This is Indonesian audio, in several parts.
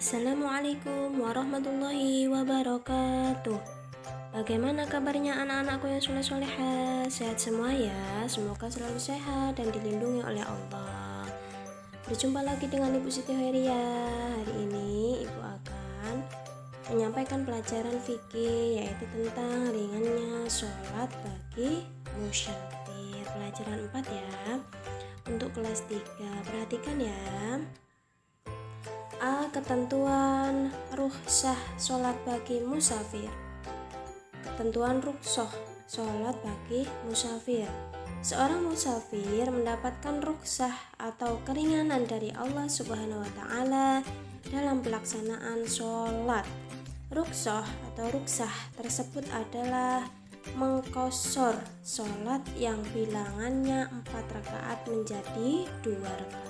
Assalamualaikum warahmatullahi wabarakatuh. Bagaimana kabarnya anak-anakku yang soleh-soleha? Sehat semua ya. Semoga selalu sehat dan dilindungi oleh Allah. Berjumpa lagi dengan Ibu Siti Khairia. Hari ini Ibu akan menyampaikan pelajaran fikih, yaitu tentang ringannya sholat bagi musyafir. Pelajaran 4 ya. Untuk kelas 3. Perhatikan ya. A. Ketentuan rukhsah sholat bagi musafir. Ketentuan rukhsah sholat bagi musafir. Seorang musafir mendapatkan rukhsah atau keringanan dari Allah Subhanahu wa Ta'ala dalam pelaksanaan sholat. Rukhsah atau rukhsah tersebut adalah mengqashor sholat yang bilangannya 4 rakaat menjadi 2 rakaat.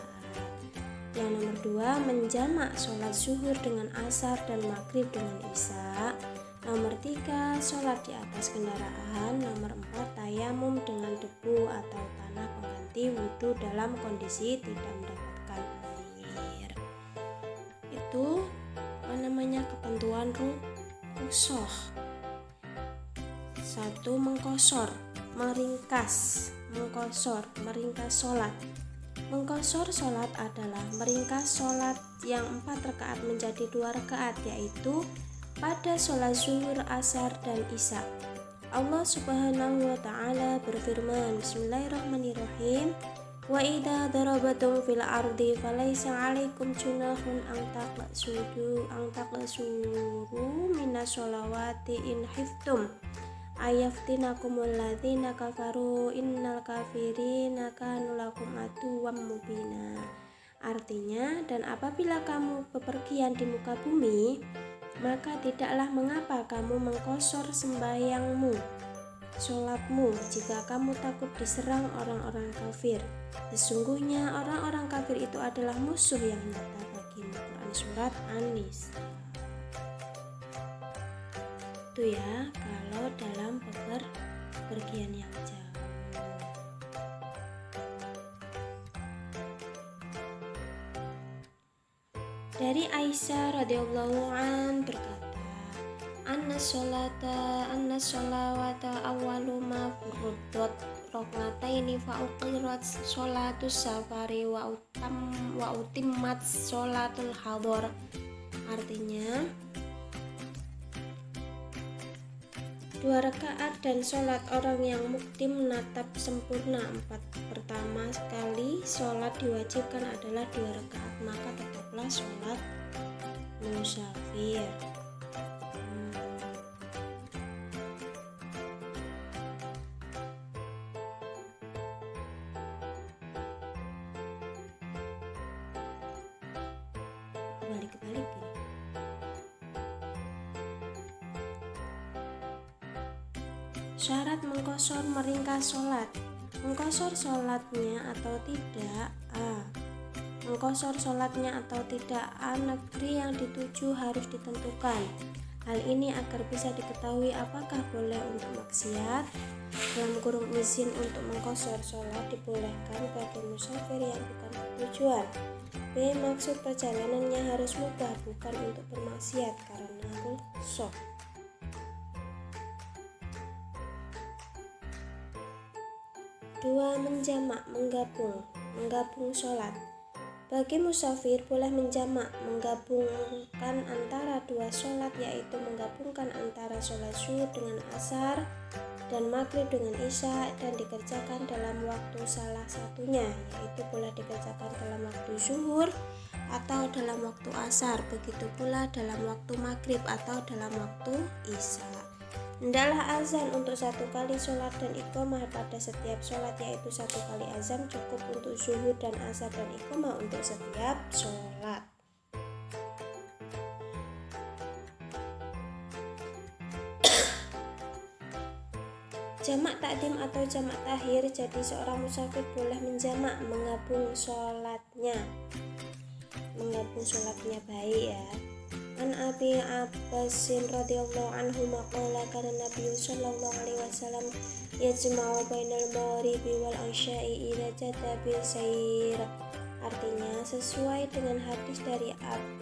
Yang nomor 2, menjamak sholat zuhur dengan asar dan maghrib dengan isya. Nomor 3, sholat di atas kendaraan. Nomor 4, tayamum dengan debu atau tanah pengganti wudhu dalam kondisi tidak mendapatkan air. Itu ketentuan rukhsah. 1. Mengqashor, meringkas sholat. Mengqashor sholat adalah meringkas sholat yang 4 rakaat menjadi 2 rakaat, yaitu pada sholat zuhur, asar, dan isya. Allah Subhanahu wa Ta'ala berfirman, Bismillahirrahmanirrahim, wa idza darabatum fil ardi falaysa 'alaikum junahun an taqsuru minas sholawati in khiftum ayaftinakumul ladzina kafaru innal kafirina kanu lakum aduwwam mubina. Artinya, dan apabila kamu bepergian di muka bumi, maka tidaklah mengapa kamu mengqashor sembahyangmu, sholatmu, jika kamu takut diserang orang-orang kafir. Sesungguhnya orang-orang kafir itu adalah musuh yang nyata bagimu. Quran Surat An-Nisa. Itu ya kalau dalam bepergian yang jauh. Dari Aisyah radhiyallahu an berkata, anna sholawata awwalu ma furuddat raqataini fa uqirat sholatus safari wa utimmat sholatul hadar. Artinya 2 rakaat dan sholat orang yang muktim menatap sempurna 4. Pertama sekali sholat diwajibkan adalah 2 rakaat, maka tetaplah sholat musafir. Balik-balik ya. Syarat mengqashor meringkas sholat. Mengqashor sholatnya atau tidak. A. Mengqashor sholatnya atau tidak. A. Negeri yang dituju harus ditentukan. Hal ini agar bisa diketahui apakah boleh untuk maksiat. Dalam kurung izin untuk mengqashor sholat dibolehkan pada musafir yang bukan tujuan. B. Maksud perjalanannya harus mubah, bukan untuk bermaksiat karena rukhsah. 2. Menjamak, menggabung sholat. Bagi musafir boleh menjamak, menggabungkan antara 2 sholat, yaitu menggabungkan antara sholat zuhur dengan asar dan maghrib dengan isya, dan dikerjakan dalam waktu salah satunya, yaitu boleh dikerjakan dalam waktu zuhur atau dalam waktu asar, begitu pula dalam waktu maghrib atau dalam waktu isya. Hendaklah azan untuk 1 kali sholat dan iqamah pada setiap sholat, yaitu 1 kali azan cukup untuk zuhur dan asar, dan iqamah untuk setiap sholat. Jamak takdim atau jamak takhir. Jadi seorang musafir boleh menjamak, menggabung sholatnya baik ya. An Abi Abbasin radhiyallahu anhu maqala kana Nabi sallallahu alaihi wasallam yajma'u bainal maghribi wal isya'i idza jada bil sayr Artinya, sesuai dengan hadis dari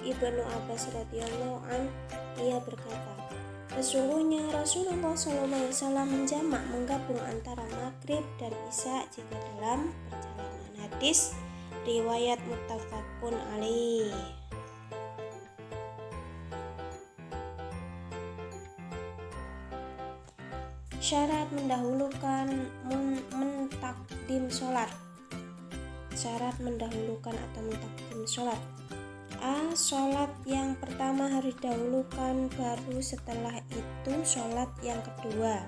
Ibnu Abbas radhiyallahu an, ia berkata, sesungguhnya Rasulullah SAW menjamak menggabung antara maghrib dan isya jika dalam perjalanan. Hadis riwayat muttafaqun alaih. Syarat mendahulukan mentakdim sholat. Syarat mendahulukan atau mentakdim sholat. A. Sholat yang pertama harus didahulukan, baru setelah itu sholat yang kedua.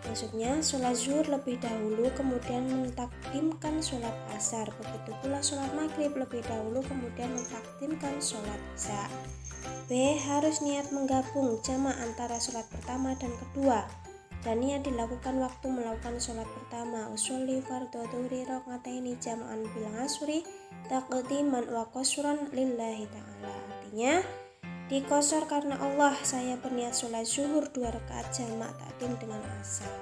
Maksudnya sholat zuhur lebih dahulu, kemudian mentakdimkan sholat asar. Begitu pula sholat maghrib lebih dahulu, kemudian mentakdimkan sholat isya. B. Harus niat menggabung jamak antara sholat pertama dan kedua, dan niat dilakukan waktu melakukan sholat pertama. Usolli fardhu dhuhri raka'ataini jam'an bil asri taqdiman wa qasran lillahi ta'ala. Artinya, dikosor karena Allah, saya berniat sholat zuhur 2 rakaat jamak takdim dengan asar.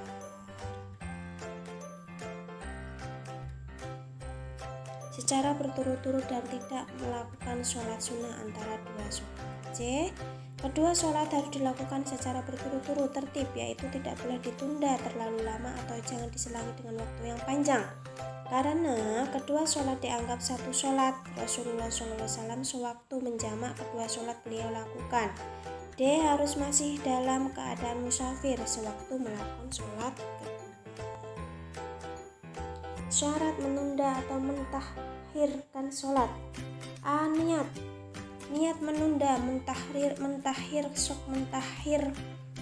Secara berturut-turut dan tidak melakukan sholat sunnah antara dua sholat. C. Kedua sholat harus dilakukan secara berturut-turut tertib, yaitu tidak boleh ditunda terlalu lama atau jangan diselangi dengan waktu yang panjang. Karena kedua sholat dianggap satu sholat. Rasulullah SAW sewaktu menjamak kedua sholat beliau lakukan. D. Harus masih dalam keadaan musafir sewaktu melakukan sholat kedua. Syarat menunda atau mentahhirkan sholat. A. Niat menunda, mentahhir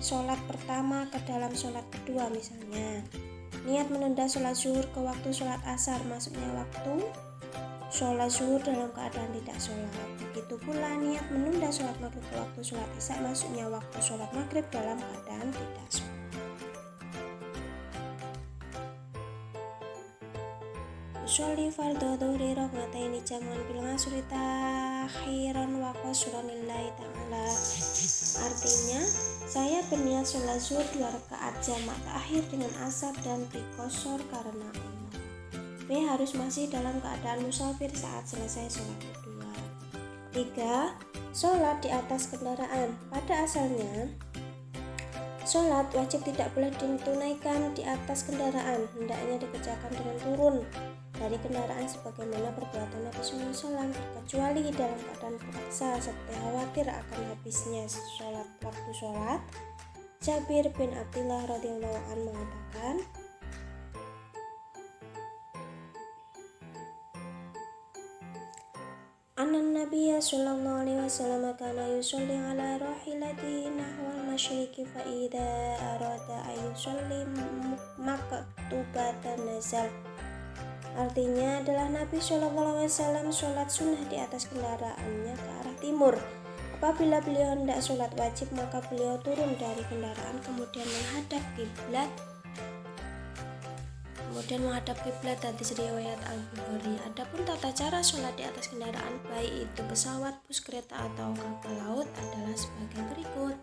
sholat pertama ke dalam sholat kedua. Misalnya, niat menunda sholat zuhur ke waktu sholat asar, maksudnya waktu sholat zuhur dalam keadaan tidak sholat. Begitu pula niat menunda sholat maghrib ke waktu sholat isya, maksudnya waktu sholat maghrib dalam keadaan tidak sholat. Usolli fardhu dhuhri raka'ataini jam'an bil asri takhiran wa qasran lillahi ta'ala. Artinya, saya berniat sholat zuhur 2 rakaat jamak takhir dengan asar dan dikosor karena Allah. B. Harus masih dalam keadaan musafir saat selesai sholat kedua. 3. Sholat di atas kendaraan. Pada asalnya, sholat wajib tidak boleh ditunaikan di atas kendaraan, hendaknya dikerjakan dengan turun dari kendaraan sebagaimana perbuatan Nabi SAW, terkecuali dalam keadaan terpaksa seperti khawatir akan habisnya waktu sholat. Jabir bin Abdullah radhiyallahu anhu mengatakan, Anan Nabiyya sallallahu alaihi wasallam kana yusolli ala rahilatihi nahwal masyriqi fa idza arada ay yusolli maktubatan nazal. Artinya adalah Nabi SAW sholat sunnah di atas kendaraannya ke arah timur. Apabila beliau hendak sholat wajib, maka beliau turun dari kendaraan kemudian menghadap kiblat. Hadis riwayat Al-Bukhari. Adapun tata cara sholat di atas kendaraan, baik itu pesawat, bus, kereta atau kapal laut, adalah sebagai berikut.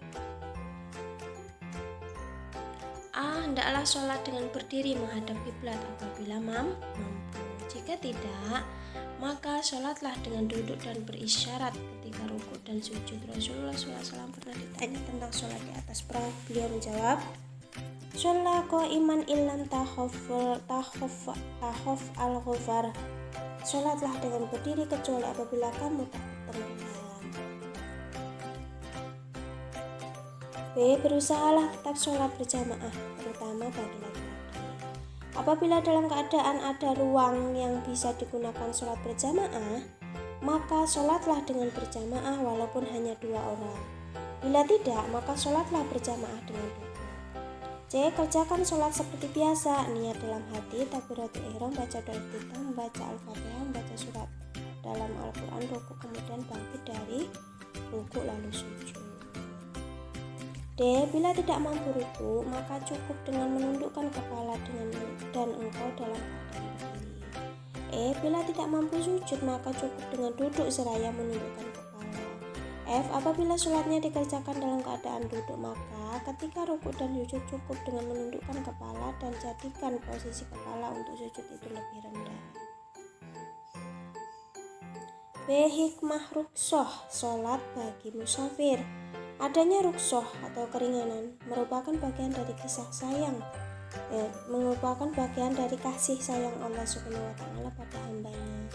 A. Hendaklah sholat dengan berdiri menghadap kiblat apabila mampu. Jika tidak, maka sholatlah dengan duduk dan berisyarat ketika rukuk dan sujud. Rasulullah SAW pernah ditanya tentang sholat di atas perahu. Beliau menjawab, sholat qa'iman illam takhaf al-ghufar. Sholatlah dengan berdiri kecuali apabila kamu takut tenggelam. B. Berusahalah tetap sholat berjamaah, terutama bagi laki-laki. Apabila dalam keadaan ada ruang yang bisa digunakan sholat berjamaah, maka sholatlah dengan berjamaah walaupun hanya 2 orang. Bila tidak, maka sholatlah berjamaah dengan 2. C. Kerjakan sholat seperti biasa, niat dalam hati, takbiratul ihram, baca doa iftitah, membaca al-fatihah, membaca surat dalam Al-Quran, rukuk, kemudian bangkit dari rukuk lalu sujud. D. Bila tidak mampu rukuk, maka cukup dengan menundukkan kepala dan engkau dalam keadaan berdiri. E. Bila tidak mampu sujud, maka cukup dengan duduk seraya menundukkan kepala. F. Apabila sholatnya dikerjakan dalam keadaan duduk, maka ketika rukuk dan sujud cukup dengan menundukkan kepala dan jadikan posisi kepala untuk sujud itu lebih rendah. B. Hikmah ruksoh sholat bagi musafir. Adanya ruksoh atau keringanan merupakan bagian dari merupakan bagian dari kasih sayang Allah Subhanahu wa taala pada hambanya,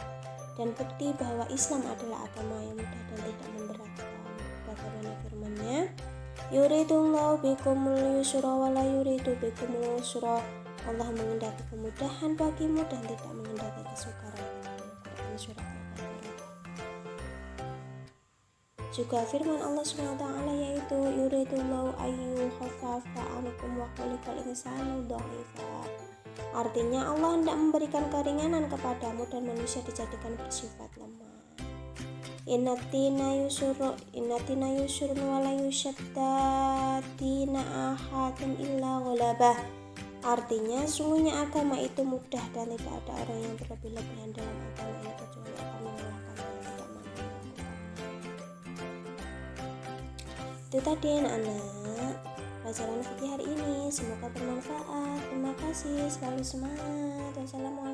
dan bukti bahwa Islam adalah agama yang mudah dan tidak memberatkan. Bagaimana firman-Nya? Yuridullahu bikumul yusra wa la yuridu bikumul usra. Allah mengendaki kemudahan bagimu dan tidak mengendaki kesukaran. Quran surat Al-Baqarah. Juga firman Allah SWT yaitu yuridullahu ayyukhaffafa ankum wa khuliqal insanu dha'ifa. Artinya Allah hendak memberikan keringanan kepadamu dan manusia dijadikan bersifat lemah. Innatina yusurun wa la yushaddadina ahadun illa ghalabah. Artinya sungguhnya agama itu mudah dan tidak ada orang yang berlebih-lebihan dalam agama ini kecuali akan mengalahkan yang tidak mampu melakukannya. Itu tadi anak-anak pelajaran fikih hari ini, semoga bermanfaat. Terima kasih, selalu semangat. Wassalamualaikum.